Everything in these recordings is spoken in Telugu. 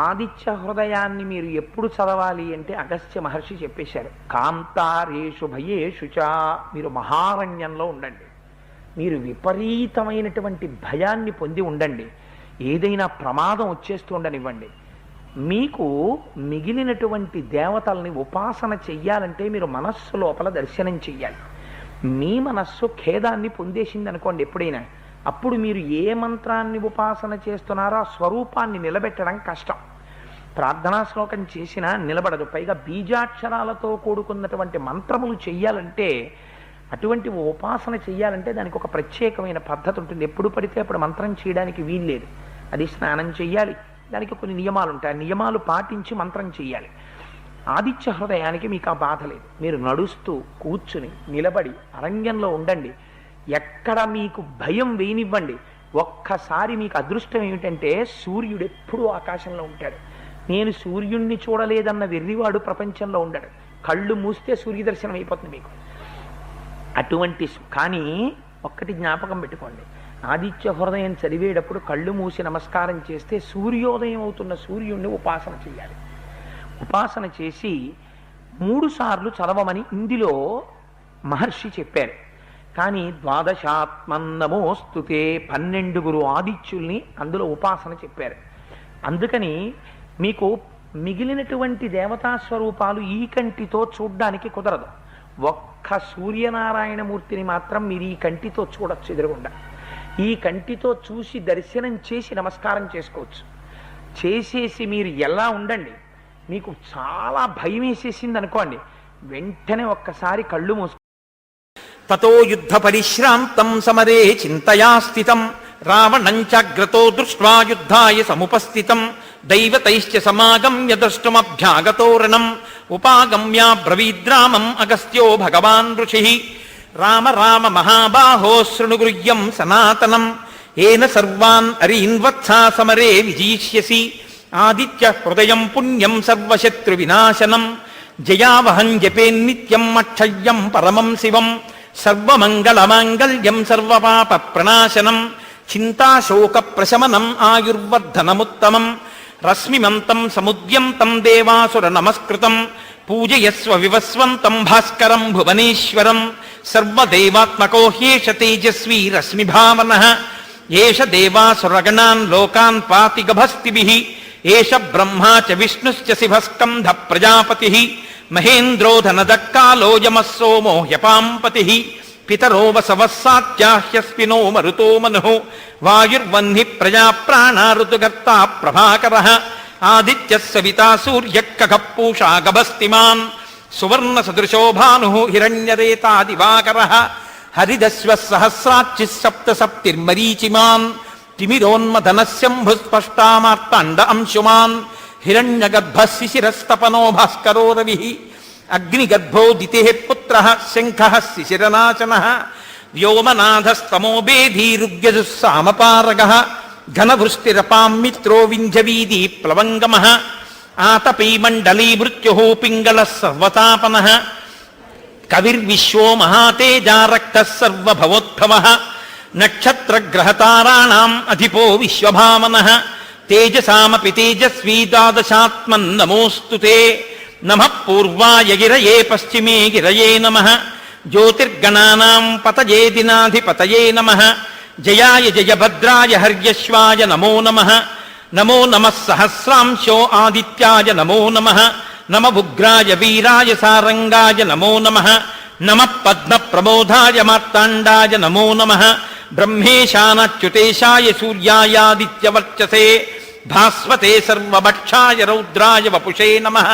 ఆదిత్య హృదయాన్ని మీరు ఎప్పుడు చదవాలి అంటే అగస్త్య మహర్షి చెప్పేశారు. కాంతారేషు భయేషు చ, మీరు మహారణ్యంలో ఉండండి, మీరు విపరీతమైనటువంటి భయాన్ని పొంది ఉండండి, ఏదైనా ప్రమాదం వచ్చేస్తూ ఉండనివ్వండి. మీకు మిగిలినటువంటి దేవతల్ని ఉపాసన చెయ్యాలంటే మీరు మనస్సు లోపల దర్శనం చెయ్యాలి. మీ మనస్సు ఖేదాన్ని పొందేసింది అనుకోండి ఎప్పుడైనా, అప్పుడు మీరు ఏ మంత్రాన్ని ఉపాసన చేస్తున్నారో ఆ స్వరూపాన్ని నిలబెట్టడం కష్టం. ప్రార్థనా శ్లోకం చేసినా నిలబడదు. పైగా బీజాక్షరాలతో కూడుకున్నటువంటి మంత్రములు చెయ్యాలంటే, అటువంటి ఉపాసన చెయ్యాలంటే దానికి ఒక ప్రత్యేకమైన పద్ధతి ఉంటుంది. ఎప్పుడు పడితే అప్పుడు మంత్రం చేయడానికి వీల్లేదు. అది స్నానం చెయ్యాలి, దానికి కొన్ని నియమాలు ఉంటాయి. నియమాలు పాటించి మంత్రం చెయ్యాలి. ఆదిత్య హృదయానికి మీకు ఆ బాధ లేదు. మీరు నడుస్తూ కూర్చుని నిలబడి అరణ్యంలో ఉండండి, ఎక్కడ మీకు భయం వేయనివ్వండి. ఒక్కసారి మీకు అదృష్టం ఏమిటంటే సూర్యుడు ఎప్పుడూ ఆకాశంలో ఉంటాడు. నేను సూర్యుణ్ణి చూడలేదన్న వెర్రివాడు ప్రపంచంలో ఉండడు. కళ్ళు మూస్తే సూర్యదర్శనం అయిపోతుంది మీకు. అటువంటి కానీ ఒక్కటి జ్ఞాపకం పెట్టుకోండి, ఆదిత్య హృదయం చదివేటప్పుడు కళ్ళు మూసి నమస్కారం చేస్తే సూర్యోదయం అవుతున్న సూర్యుణ్ణి ఉపాసన చేయాలి. ఉపాసన చేసి 3 సార్లు చదవమని ఇందులో మహర్షి చెప్పారు. కానీ ద్వాదశాత్మన్నమోస్తుతే 12 ఆదిత్యుల్ని అందులో ఉపాసన చెప్పారు. అందుకని మీకు మిగిలినటువంటి దేవతా స్వరూపాలు ఈ కంటితో చూడ్డానికి కుదరదు. ఒక్క సూర్యనారాయణమూర్తిని మాత్రం మీరు ఈ కంటితో చూడొచ్చు ఎదురుగుండా. ఈ కంటితో చూసి దర్శనం చేసి నమస్కారం చేసుకోవచ్చు. చేసేసి మీరు ఎలా ఉండండి, మీకు చాలా భయం వేసేసింది అనుకోండి, వెంటనే ఒక్కసారి కళ్ళు మూసు. తతో యుద్ధ పరిశ్రాంతం సమరే చింతయా స్థితం రావణంచాగ్రతో దృష్ట్వా యుద్ధాయ సముపస్థితం దైవతైశ్చ సమాగమ్య ద్రష్టుమభ్యాగతో రణం ఉపాగమ్య బ్రవీద్రామం అగస్త్యో భగవాన్ ఋషిః రామ రామ మహాబాహో శృణుగృహ్యం సనాతనం ఏన సర్వాన్ అరీన్వత్సా సమరే విజయిష్యసి ఆదిత్య హృదయం పుణ్యం సర్వశత్రు వినాశనం జయావహం జపేన్నిత్యం అక్షయ్యం పరమం శివం సర్వమంగళమాంగళ్యం సర్వపాప ప్రణాశనం చింతాశోక ప్రశమనం ఆయుర్వర్ధనముత్తమం రశ్మిమంతం సముద్యంతం దేవాసుర నమస్కృతం పూజయస్వ వివస్వంతం భాస్కరం భువనేశ్వరం సర్వదేవాత్మకో హ్యేష తేజస్వీ రశ్మిభావనః ఏష దేవాసురగణాన్ లోకాన్ పాతి గభస్తిభిః ఏష బ్రహ్మా చ విష్ణుశ్చ శివస్కంధ ప్రజాపతిః మహేంద్రోధనదక్కాలో యమః సోమో హ్యపాంపతిః పితరో వసవస్సాత్యాహ్యస్మినో మరుతో మనుః వాయుర్వహ్ని ప్రజా ప్రాణా ఋతుగర్తా ప్రభాకరః ఆదిత్యః సవితా సూర్యః ఖగః పూషా గభస్తిమాన్ సువర్ణ సదృశో భానుః హిరణ్యరేతా దివాకరః హరిదశ్వః సహస్రాచ్చిః సప్త సప్తిర్మరీచిమాన్ తిమిరోన్మదనశంభుస్పష్టామార్తాండ అంశుమాన్ హిరణ్యగర్భः శిశిరస్తపనో భాస్కరో రవిః అగ్నిగర్భో దితిః పుత్రః శంఖః శిశిరనాశనః వ్యోమనాథస్తమో బేధీరుగ్యజుః సామపారగः ఘనవృష్టిరపాం మిత్రో వింధ్యవీది ప్లవంగమః ఆతపీ మండలీ మృత్యుః పింగళः సర్వతాపనః కవిర్విశ్వో మహాతేజా రక్తః సర్వభవోద్భవః నక్షత్రగ్రహతారాణాం అధిపో విశ్వభావనః తేజసామపి తేజస్వీ ద్వాదశాత్మన్నమోస్తుతే నమః పూర్వాయ గిరయే పశ్చిమే గిరయే నమః జ్యోతిర్గణానాం పతయే దినాధిపతయే నమః జయాయ జయభద్రాయ హర్యశ్వాయ నమో నమః నమో నమః సహస్రాంశో ఆదిత్యాయ నమో నమః నమ ఉగ్రాయ వీరాయ సారంగాయ నమో నమః నమః పద్మప్రమోదాయ మార్తాండాయ నమో నమః బ్రహ్మేశానచ్యుతేశాయ సూర్యాయాదిత్యవర్చసే భాస్వతే సర్వభక్షాయ రౌద్రాయ వపుషే నమః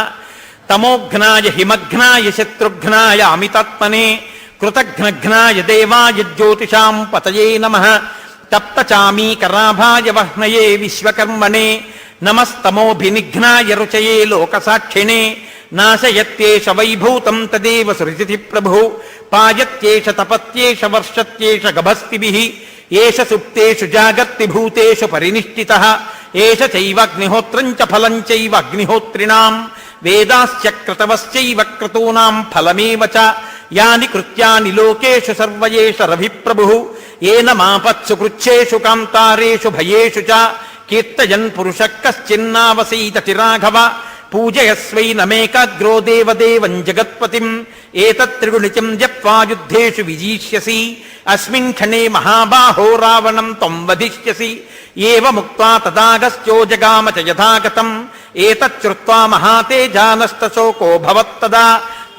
తమోఘ్నాయ హిమఘ్నాయ శత్రుఘ్నాయ అమితాత్మనే కృతఘ్నఘ్నాయ దేవాయ జ్యోతిషాం పతయే నమః తప్తచామీకరాభాయ వహ్నయే విశ్వకర్మణే నమస్తమోభినిఘ్నాయ రుచయే లోకసాక్షిణే నాశయత్యేష వైభూతం తదేవ సృజతి ప్రభు పాయత్యేష తపత్యేష వర్షత్యేష గభస్తిభిః ఏష సుప్తేషు జాగర్తి భూతేషు పరినిష్ఠితః ఏష చైవాగ్నిహోత్రం చ ఫలం చైవ అగ్నిహోత్రిణాం వేదాశ్చ క్రతవశ్చైవ క్రతూనాం ఫలమేవ చ యాని కృత్యాని లోకేషు సర్వయేష రవిప్రభుః ఏన మాపత్సు కృచ్ఛేషు కాంతారేషు భయేషు చ కీర్తయన్ పురుష కశ్చిన్నావసీతటి రాఘవ పూజయస్వైనమేకాగ్రో దేవదేవం జగత్పతిం ఏతత్త్రిగుణితం జప్వా యుద్ధేషు విజీష్యసి అస్మిన్ క్షణే మహాబాహో రావణం త్వం వధిష్యసి ఏవముక్త్వా తదాగస్త్యో జగామ చ యథాగతం ఏతచ్చుత్వా మహాతేజానష్టశోకో భవత్తదా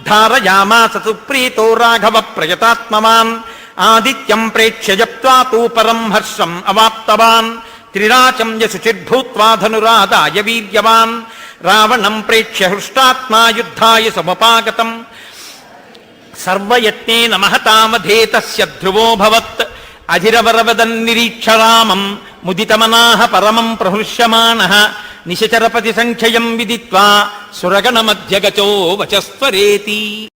ధారయామాస సుప్రీతో రాఘవ ప్రయతాత్మవాన్ ఆదిత్యం ప్రేక్ష్య జప్త్వా తూ పరం హర్షం అవాప్తవాన్ త్రిరాచం యశుచిర్భూత్వా ధనురాదాయ వీర్యవాన్ రావణం ప్రేక్ష్య హృష్టాత్మా యుద్ధాయ సముపాగతం సర్వయత్నేన మహతామధే తస్య ధ్రువోభవత్ అధిరవరవదన్నిరీక్ష రామం ముదితమనాః పరమం ప్రహృష్యమాణః నిశచరపతి సంఖ్యయం విదిత్వా సురగణమధ్యగచో వచస్వరేతి.